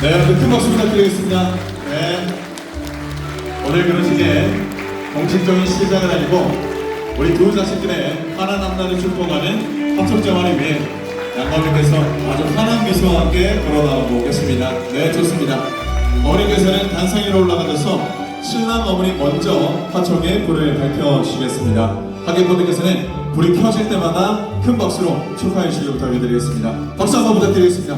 네, 여러분 큰 박수 부탁드리겠습니다. 네. 오늘 결혼식의 공식적인 시작은 아니고 우리 두 자식들의 환한 앞날을 축복하는 합석자만을 위해 양가님께서 아주 환한 미소와 함께 걸어나오고 계십니다. 네, 좋습니다. 어머니께서는 단상 위로 올라가셔서 신랑 어머니 먼저 화촉에 불을 밝혀주시겠습니다. 하객분들께서는 불이 켜질 때마다 큰 박수로 축하해 주시기 부탁드리겠습니다. 박수 한번 부탁드리겠습니다.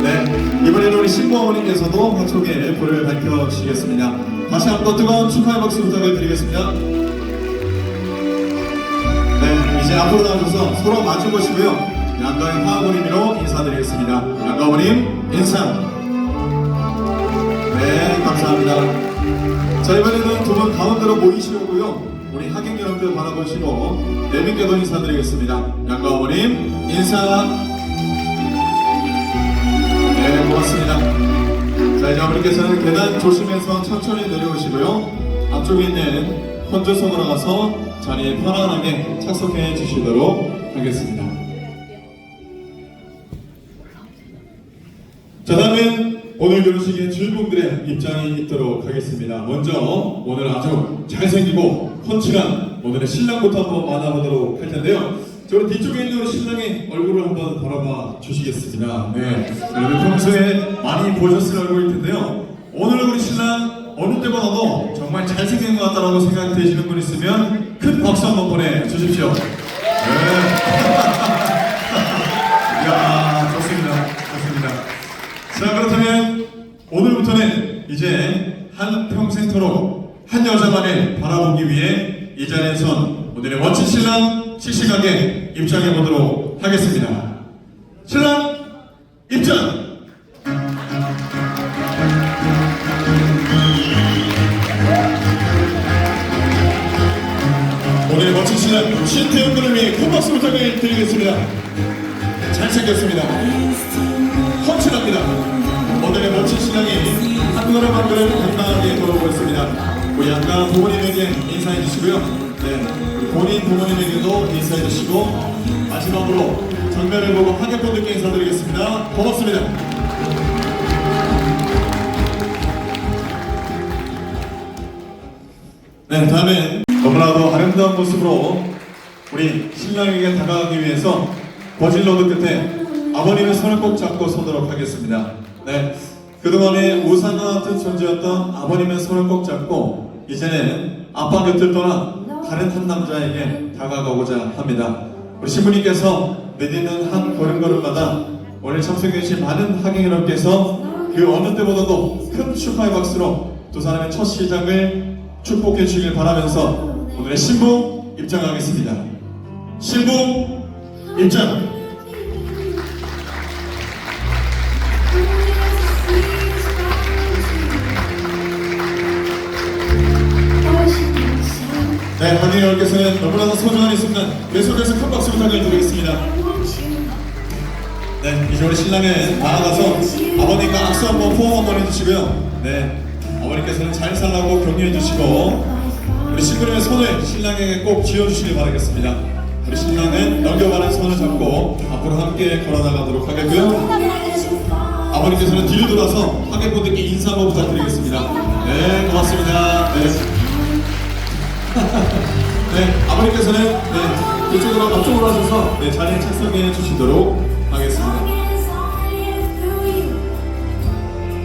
네, 이번에는 우리 신부 어머니께서도 화촉에 불을 밝혀주시겠습니다. 다시 한번 뜨거운 축하의 박수 부탁을 드리겠습니다. 네, 이제 앞으로 나오셔서 서로 마주 보시고요. 양가의 화어머님으로 인사드리겠습니다. 양가 어머님 인사. 네, 감사합니다. 자, 이번에는 두 분 가운데로 모이시고요. 우리 하객 여러분들 바라보시고 내빈께도 인사드리겠습니다. 양가 어머님 인사. 네, 고맙습니다. 자, 이제 어머니께서는 계단 조심해서 천천히 내려오시고요. 앞쪽에 있는 혼조석으로 가서 자리에 편안하게 착석해 주시도록 하겠습니다. 자, 다음은 오늘 결혼식의 주인공들의 입장이 있도록 하겠습니다. 먼저 오늘 아주 잘생기고 펀치한 오늘의 신랑부터 한번 만나보도록 할 텐데요. 저는 뒤쪽에 있는 우리 신랑의 얼굴을 한번 바라봐 주시겠습니다. 네, 여러분 평소에 많이 보셨을 얼굴일 텐데요. 오늘 우리 신랑 어느 때보다도 정말 잘생긴 것 같다라고 생각이 되시는 분 있으면 큰 박수 한번 보내주십시오. 네. 이야, 좋습니다. 좋습니다. 자, 그렇다면 오늘부터는 이제 한 평생토록 한 여자만을 바라보기 위해 이 자리에 선 오늘의 멋진 신랑 씩씩하게 입장해 보도록 하겠습니다. 신랑 입장! 오늘의 멋진 신랑 신태용 군을 위해 큰 박수 부탁을 드리겠습니다. 잘생겼습니다. 험칠합니다. 오늘의 멋진 신랑이 한 걸음 한 걸음 당당하게 걸어오고 있습니다. 우리 양가 부모님에게 인사해 주시고요. 네, 본인 부모님에게도 인사해 주시고 마지막으로 정면을 보고 하객분들께 인사드리겠습니다. 고맙습니다. 네, 다음엔 너무나도 아름다운 모습으로 우리 신랑에게 다가가기 위해서 거질로드 끝에 아버님의 손을 꼭 잡고 서도록 하겠습니다. 네, 그동안에 우상과 같은 존재였던 아버님의 손을 꼭 잡고 이제는 아빠 곁을 떠나 다른 한 남자에게 다가가고자 합니다. 우리 신부님께서 내딛는 한 걸음걸음마다 오늘 참석해 주신 많은 하객 여러분께서 그 어느 때보다도 큰 축하의 박수로 두 사람의 첫 시작을 축복해 주시길 바라면서 오늘의 신부 입장하겠습니다. 신부 입장! 네, 하객 여러분께서는 너무나도 소중한 이 순간 계속해서 큰 박수 부탁을 드리겠습니다. 네, 이제 우리 신랑은 나아가서 아버님과 악수 한번 포옹 한번 해주시고요. 네, 어머니께서는 잘 살라고 격려해 주시고 우리 신부님의 손을 신랑에게 꼭 쥐어주시길 바라겠습니다. 우리 신랑은 넘겨가는 손을 잡고 앞으로 함께 걸어나가도록 하겠고요. 아버님께서는 뒤로 돌아서 하객분들께 인사 한번 부탁드리겠습니다. 네, 고맙습니다. 네. 네, 아버님께서는 네, 이쪽으로 앞쪽으로 하셔서 네, 자리에 착석해 주시도록 하겠습니다.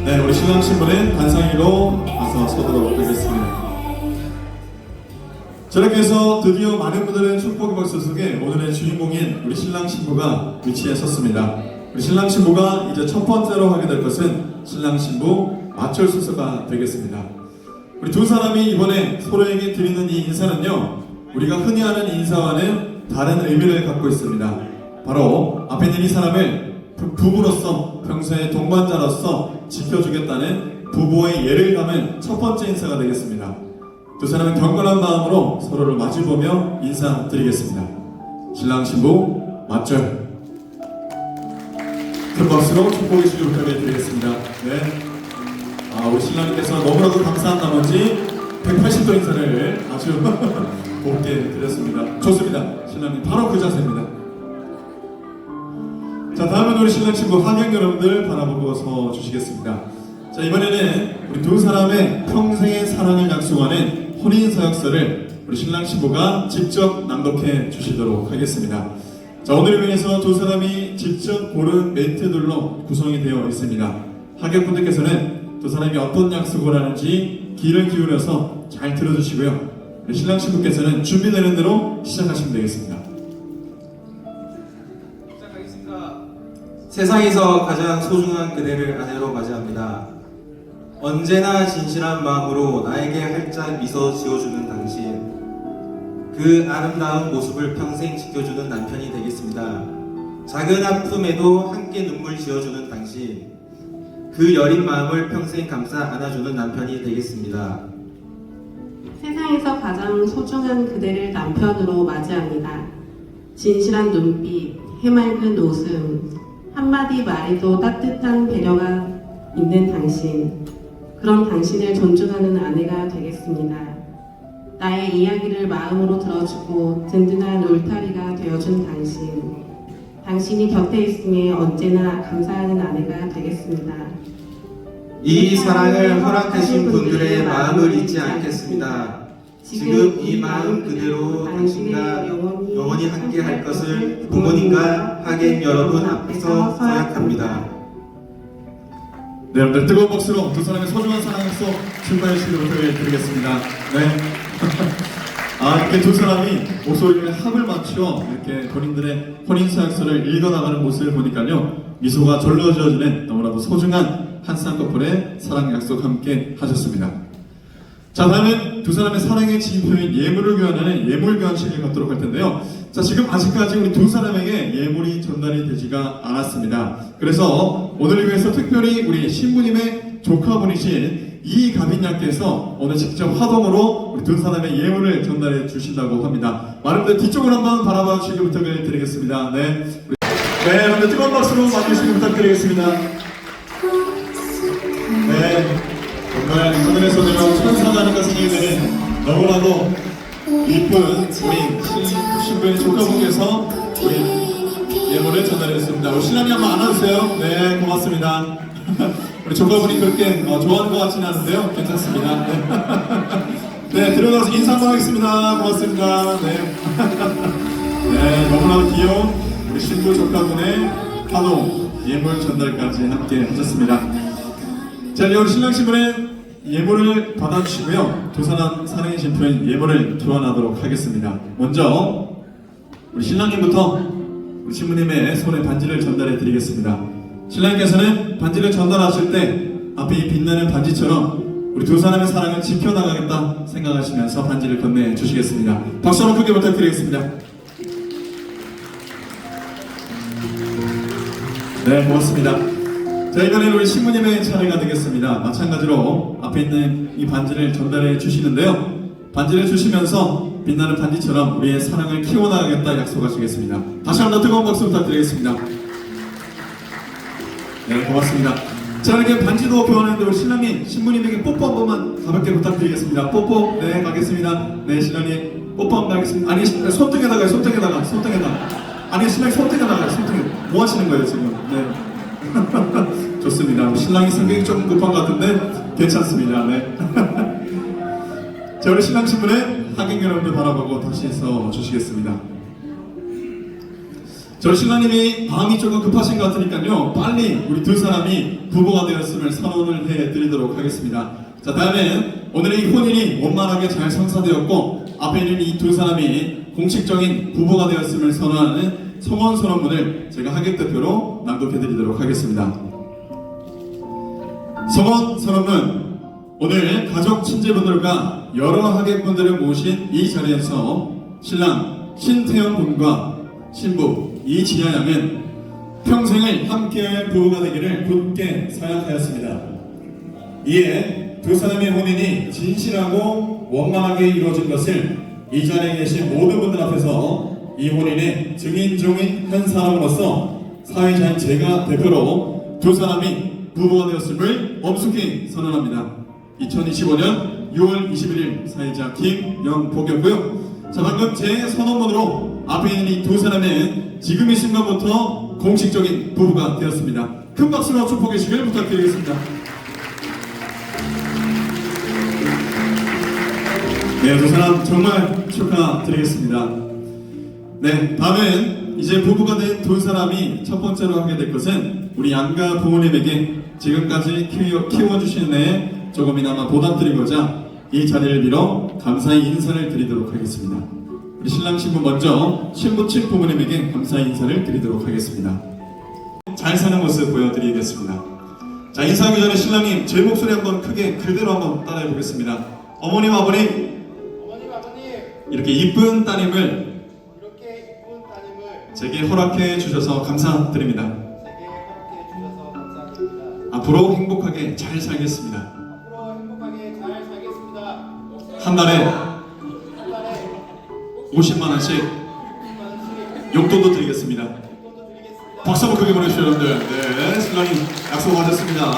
네, 우리 신랑 신부는 단상 위로 가서 서도록 하겠습니다. 저렇게 해서 드디어 많은 분들의 축복의 박수 속에 오늘의 주인공인 우리 신랑 신부가 위치에 섰습니다. 우리 신랑 신부가 이제 첫 번째로 하게 될 것은 신랑 신부 맞절 순서가 되겠습니다. 우리 두 사람이 이번에 서로에게 드리는 이 인사는요, 우리가 흔히 하는 인사와는 다른 의미를 갖고 있습니다. 바로 앞에 있는 이 사람을 부부로서 평소에 동반자로서 지켜주겠다는 부부의 예를 담은 첫 번째 인사가 되겠습니다. 두 사람은 경건한 마음으로 서로를 마주보며 인사드리겠습니다. 신랑 신부 맞절. 큰 박수로 축복의 시를 부탁드리겠습니다. 네. 우리 신랑님께서 너무나도 감사한 나머지 180도 인사를 아주 곱게 드렸습니다. 좋습니다. 신랑님 바로 그 자세입니다. 자, 다음은 우리 신랑 친구 하객 여러분들 바라보고 서 주시겠습니다. 자, 이번에는 우리 두 사람의 평생의 사랑을 약속하는 혼인 서약서를 우리 신랑 신부가 직접 낭독해 주시도록 하겠습니다. 자, 오늘을 위해서 두 사람이 직접 고른 멘트들로 구성이 되어 있습니다. 하객분들께서는 두 사람이 어떤 약속을 하는지 귀를 기울여서 잘 들어주시고요. 우리 신랑 신부께서는 준비되는 대로 시작하시면 되겠습니다. 시작하겠습니다. 세상에서 가장 소중한 그대를 아내로 맞이합니다. 언제나 진실한 마음으로 나에게 활짝 미소 지어주는 당신, 그 아름다운 모습을 평생 지켜주는 남편이 되겠습니다. 작은 아픔에도 함께 눈물 지어주는 당신, 그 여린 마음을 평생 감싸 안아주는 남편이 되겠습니다. 세상에서 가장 소중한 그대를 남편으로 맞이합니다. 진실한 눈빛, 해맑은 웃음, 한마디 말에도 따뜻한 배려가 있는 당신, 그런 당신을 존중하는 아내가 되겠습니다. 나의 이야기를 마음으로 들어주고 든든한 울타리가 되어준 당신, 당신이 곁에 있음에 언제나 감사하는 아내가 되겠습니다. 이 사랑을 허락하신 분들의 마음을 잊지 않겠습니다. 지금 이 마음 그대로 당신과 영원히 함께 할 것을 부모님과 하객 여러분 앞에서 서약합니다. 네, 여러분들 뜨거운 박수로 두 사람의 소중한 사랑에서 출발해 주시도록 드리겠습니다. 네. 이렇게 두 사람이 목소리를 합을 맞춰 이렇게 본인들의 혼인서약서를 읽어나가는 모습을 보니까요, 미소가 절로 지어지는 너무나도 소중한 한 쌍꺼풀의 사랑 약속 함께 하셨습니다. 자, 다음은 두 사람의 사랑의 지표인 예물을 교환하는 예물 교환식을 갖도록 할 텐데요. 자, 지금 아직까지 우리 두 사람에게 예물이 전달이 되지가 않았습니다. 그래서 오늘을 위해서 특별히 우리 신부님의 조카분이신 이가빈양께서 오늘 직접 화동으로 우리 두 사람의 예물을 전달해 주신다고 합니다. 많은 분들 뒤쪽으로 한번 바라봐 주시기 부탁을 드리겠습니다. 네, 여러분들 뜨거운 박수로 맞이해주시기 부탁드리겠습니다. 네, 정말 하늘에서 내려온 천사가 아닌가 생각이 드는 너무나도 이쁜 우리 신부의 조카분께서 우리 예물을 전달했습니다. 우리 신랑이 한번 안아주세요. 네, 고맙습니다. 우리 조카분이 그렇게 좋아하는 것 같지는 않은데요, 괜찮습니다. 네, 들어가서 인사 한번 하겠습니다. 고맙습니다. 네, 네, 너무나도 귀여운 우리 신부 조카분의 화동 예물 전달까지 함께 하셨습니다. 자, 이제 우리 신랑 신부는 예물을 받아주시고요, 두 사람 사랑의 진표인 예물을 교환하도록 하겠습니다. 먼저 우리 신랑님부터 우리 신부님의 손에 반지를 전달해 드리겠습니다. 신랑님께서는 반지를 전달하실 때 앞에 이 빛나는 반지처럼 우리 두 사람의 사랑을 지켜나가겠다 생각하시면서 반지를 건네 주시겠습니다. 박수 한번 크게 부탁드리겠습니다. 네, 고맙습니다. 자, 이번에는 우리 신부님의 차례가 되겠습니다. 마찬가지로 앞에 있는 이 반지를 전달해 주시는데요, 반지를 주시면서 빛나는 반지처럼 우리의 사랑을 키워나가겠다 약속하시겠습니다. 다시 한번 뜨거운 박수 부탁드리겠습니다. 네, 고맙습니다. 자, 이렇게 반지도 교환했는데 우리 신랑님, 신부님에게 뽀뽀 한 번만 가볍게 부탁드리겠습니다. 뽀뽀. 네, 가겠습니다. 네, 신랑님 뽀뽀 한번 가겠습니다. 아니, 손등에다가 아니, 신랑이 손등에다가 손등에 뭐 하시는 거예요 지금? 네. 좋습니다. 신랑이 성격이 조금 급한 것 같은데 괜찮습니다. 네. 자, 우리 신랑 신부는 하객 여러분들 바라보고 다시 서 주시겠습니다. 저희 신랑님이 마음이 조금 급하신 것 같으니까요, 빨리 우리 두 사람이 부부가 되었음을 선언을 해드리도록 하겠습니다. 자, 다음엔 오늘의 이 혼인이 원만하게 잘 성사되었고 앞에 있는 이 두 사람이 공식적인 부부가 되었음을 선언하는 성원 선언문을 제가 하객 대표로 낭독해드리도록 하겠습니다. 성원 선언문, 오늘 가족 친지분들과 여러 하객분들을 모신 이 자리에서 신랑 신태영 군과 신부 이지아 양은 평생을 함께할 부부가 되기를 굳게 서약하였습니다. 이에 두 사람의 혼인이 진실하고 원만하게 이루어진 것을 이 자리에 계신 모든 분들 앞에서 이 혼인의 증인 중인 한 사람으로서 사회자인 제가 대표로 두 사람이 부부가 되었음을 엄숙히 선언합니다. 2025년 6월 21일 사회자 김영복이었고요. 자, 방금 제 선언문으로 앞에 있는 이 두 사람은 지금 이 순간부터 공식적인 부부가 되었습니다. 큰 박수로 축복해 주시길 부탁드리겠습니다. 네, 두 사람 정말 축하드리겠습니다. 네, 다음은 이제 부부가 된 두 사람이 첫 번째로 하게 될 것은 우리 양가 부모님에게 지금까지 키워주시는 데 조금이나마 보답드리고자 이 자리를 빌어 감사의 인사를 드리도록 하겠습니다. 우리 신랑 신부 먼저 신부 측 부모님에게 감사의 인사를 드리도록 하겠습니다. 잘 사는 모습 보여드리겠습니다. 자, 인사하기 전에 신랑님 제 목소리 한번 크게 그대로 한번 따라해 보겠습니다. 어머님 아버님 이렇게 이쁜 따님을 제게 허락해 주셔서 감사드립니다. 앞으로 행복하게 잘 살겠습니다. 한 달에 50만 원씩 용돈도 드리겠습니다. 박수 한번 크게 보내주시죠, 여러분들. 네, 신랑이 약속하셨습니다.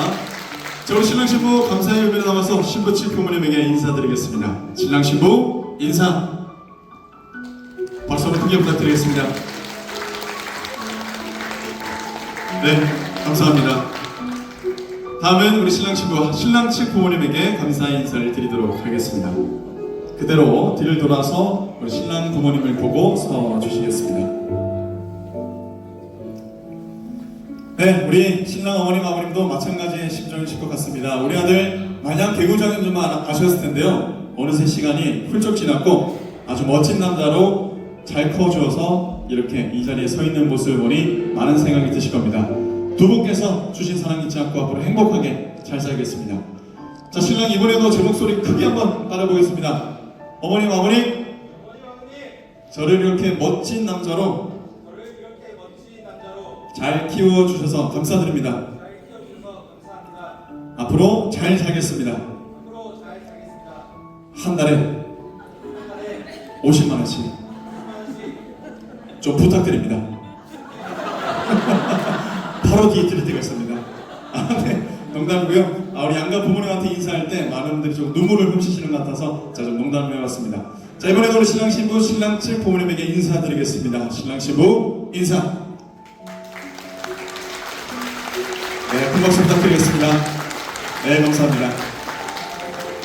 자, 우리 신랑 신부 감사의 의미를 담아서 신부 측 부모님에게 인사드리겠습니다. 신랑 신부 인사. 박수 한번 크게 부탁드리겠습니다. 네, 감사합니다. 다음은 우리 신랑 신부와 신랑 측 부모님에게 감사의 인사를 드리도록 하겠습니다. 그대로 뒤를 돌아서 우리 신랑 부모님을 보고 서 주시겠습니다. 네, 우리 신랑 어머님 아버님도 마찬가지의 심정이실 것 같습니다. 우리 아들 마냥 개구장인 줄만 아셨을 텐데요. 어느새 시간이 훌쩍 지났고 아주 멋진 남자로 잘 커주어서 이렇게 이 자리에 서 있는 모습을 보니 많은 생각이 드실 겁니다. 두 분께서 주신 사랑 잊지 않고 앞으로 행복하게 잘 살겠습니다. 자, 신랑 이번에도 제 목소리 크게 한번 따라보겠습니다. 어머님 아버님, 저를 이렇게 멋진 남자로 잘 키워주셔서 감사드립니다. 앞으로 잘 살겠습니다. 한 달에 50만 원씩 좀 부탁드립니다. 바로 뒤에 드릴 때가 있습니다. 네, 농담이고요. 우리 양가 부모님한테 인사할 때 많은 분들이 좀 눈물을 훔치시는 것 같아서 제가 좀 농담을 해봤습니다. 자, 이번에도 우리 신랑 신부 신랑 측 부모님에게 인사드리겠습니다. 신랑 신부 인사. 네, 큰 박수 부탁드리겠습니다. 네, 감사합니다.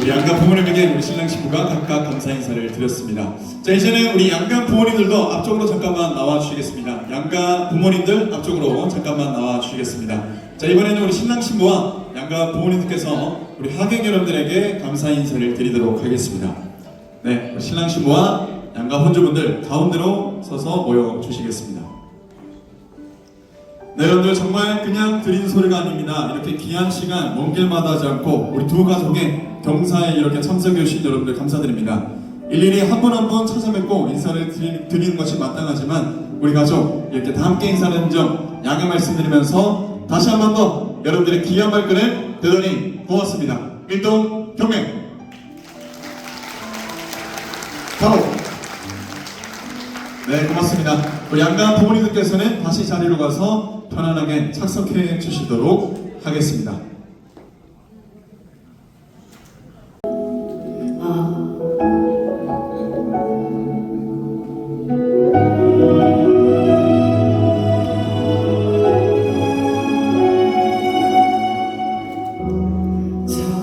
우리 양가 부모님에게 우리 신랑 신부가 각각 감사 인사를 드렸습니다. 자, 이제는 우리 양가 부모님들도 앞쪽으로 잠깐만 나와 주시겠습니다. 양가 부모님들 앞쪽으로 잠깐만 나와 주시겠습니다. 자, 이번에는 우리 신랑 신부와 양가 부모님들께서 우리 하객 여러분들에게 감사 인사를 드리도록 하겠습니다. 네, 우리 신랑 신부와 양가 혼주분들 가운데로 서서 모여 주시겠습니다. 네, 여러분들 정말 그냥 드린 소리가 아닙니다. 이렇게 귀한 시간 먼 길 마다하지 않고 우리 두 가족의 경사에 이렇게 참석해 주신 여러분들 감사드립니다. 일일이 한 분 한 분 찾아뵙고 인사를 드리는 것이 마땅하지만 우리 가족 이렇게 다 함께 인사하는 점 양해 말씀드리면서 다시 한 번 더 여러분들의 귀한 발걸음 대단히 고맙습니다. 일동 경례 바로. 네, 고맙습니다. 우리 양가 부모님들께서는 다시 자리로 가서 편안하게 착석해 주시도록 하겠습니다.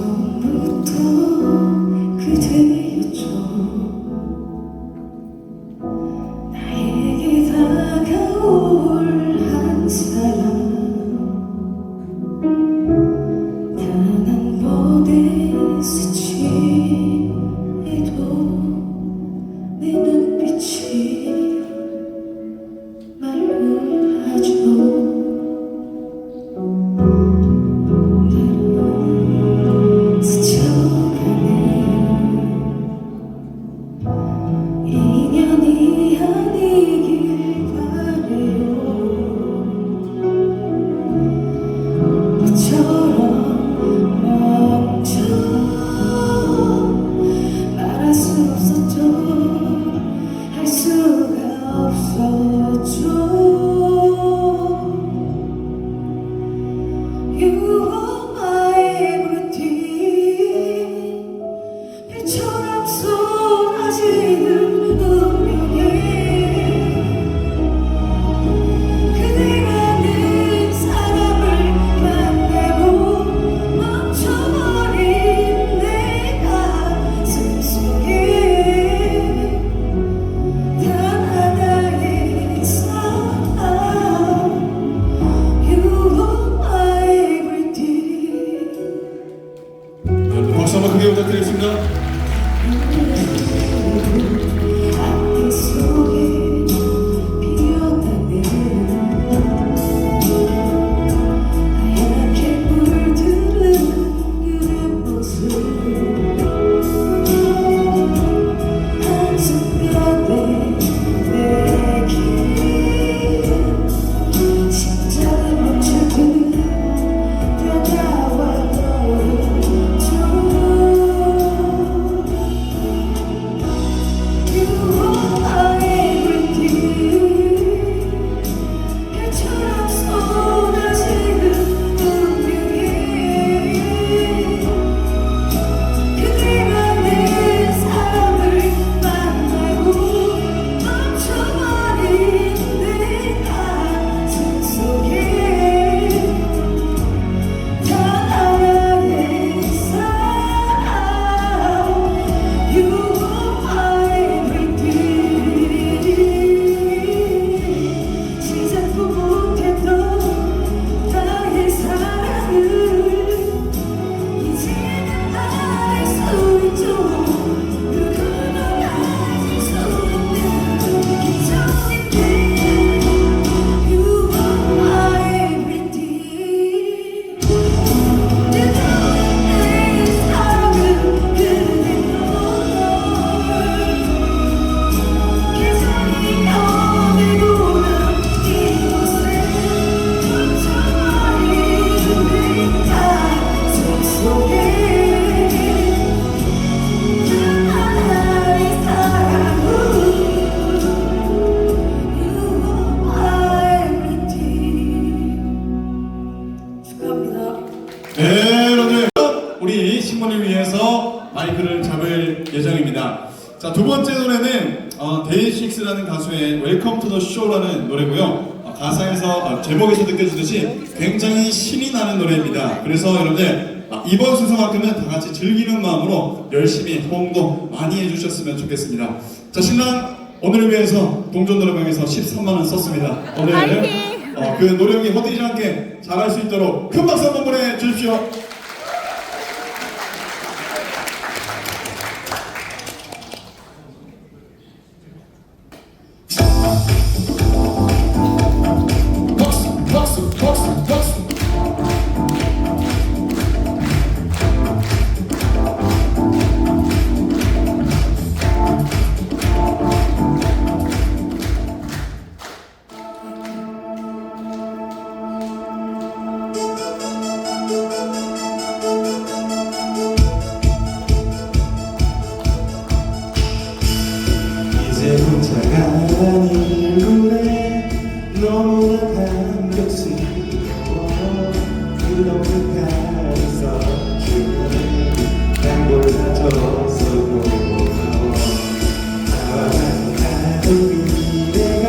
처음부터 그대였죠. 나에게 다가올 한 사람 마이크를 잡을 예정입니다. 자, 두 번째 노래는 데이식스라는 가수의 웰컴 투 더 쇼라는 노래고요. 가사에서 제목에서 느껴지듯이 굉장히 신이 나는 노래입니다. 그래서 여러분들 이번 순서만큼은 다 같이 즐기는 마음으로 열심히 호응도 많이 해주셨으면 좋겠습니다. 자, 신랑 오늘을 위해서 동전 노래방에서 13만 원 썼습니다. 오늘 그 노력이 헛되지 않게 잘할 수 있도록 큰 박수 한번 보내주십시오. 박수. 이제 혼자 가는 일군에 너무나 감격스러워 그런 가서 주는 단골 다져서 나와 가는 미래가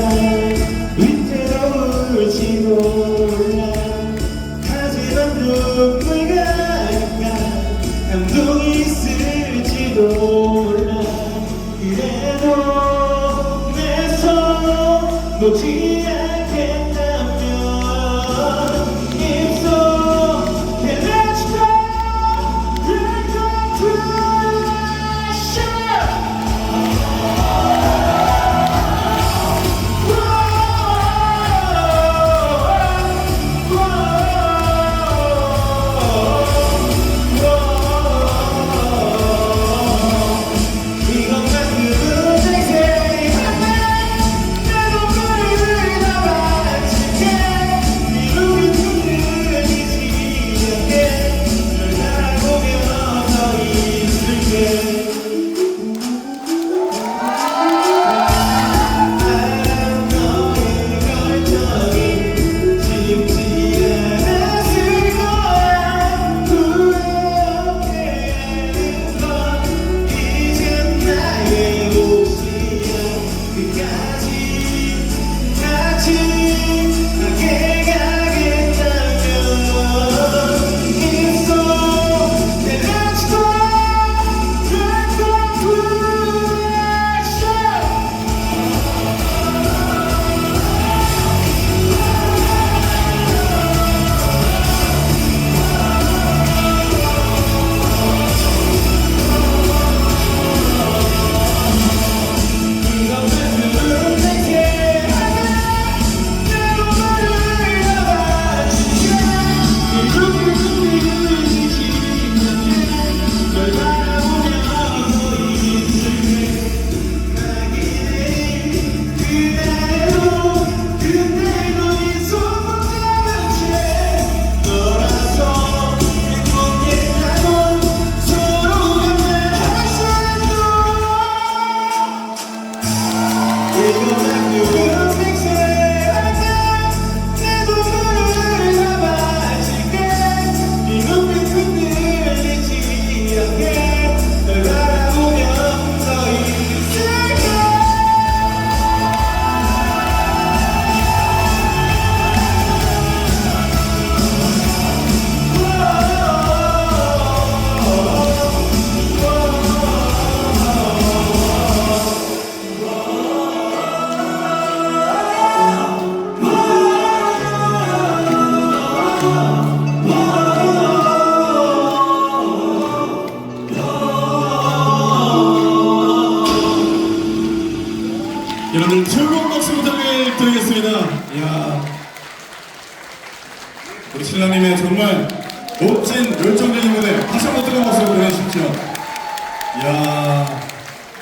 위태로울지도 몰라 하지만 누군가 감동이 있을지도 몰라 그래도 내 손 놓지 않겠다면 입속 해내주고 Welcome to the show. 이것만큼은 생생히 내 눈물을 다 바칠게 네 눈이 흔들리지 않게 널 바라보며 서 있을게 난 너의 결정이 쉽지 않았을 거야 후회하게 하는 건 이젠 나의 몫이야 끝까지 같이 함께 가겠다면 입속 내려주고 Welcome to the show. 이것만큼은 생생하게 내 눈물을 다 바칠게 네 눈이 흔들리지 않게 널 바라보며 서 있을게 그대로 이 손 잡은 채 너라서 행복했다고 서로가 말할 수 이것만큼은 생생하게 내 눈물을 다 바칠게 네 눈빛 흔들리지 않게 널 바라보며 서 있을게 여러분 즐거운 박수 부탁드리겠습니다. 이야, 우리 신랑님의 정말 멋진 열정적인 무대 다시 한번 뜨거운 박수 보내주십시오. 이야,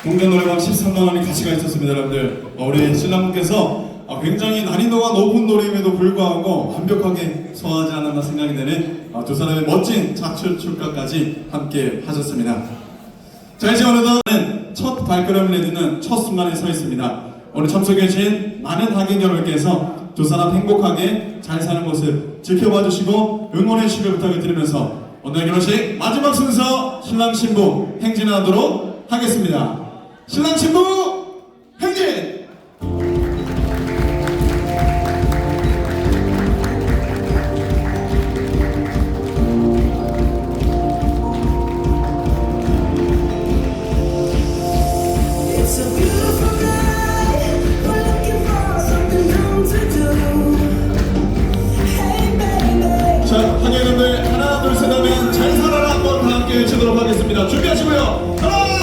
동전 노래방 13만 원이 가치가 있었습니다, 여러분들. 우리 신랑분께서 굉장히 난이도가 높은 노래임에도 불구하고 완벽하게 소화하지 않았나 생각이 되는 두 사람의 멋진 자출 출가까지 함께 하셨습니다. 자, 이제 어느덧 첫 발걸음을 내딛는 첫 순간에 서 있습니다. 오늘 참석해주신 많은 하객 여러분께서 두 사람 행복하게 잘 사는 모습 지켜봐 주시고 응원해 주시길 부탁을 드리면서 오늘 결혼식 마지막 순서 신랑 신부 행진하도록 하겠습니다. 신랑 신부 행진! It's a beautiful night. We're looking for something new to do. Hey baby. 자, 한여러분들 하나 둘 셋 하면 잘 살아라 한번 다 함께 외치도록 하겠습니다. 준비하시고요. 하나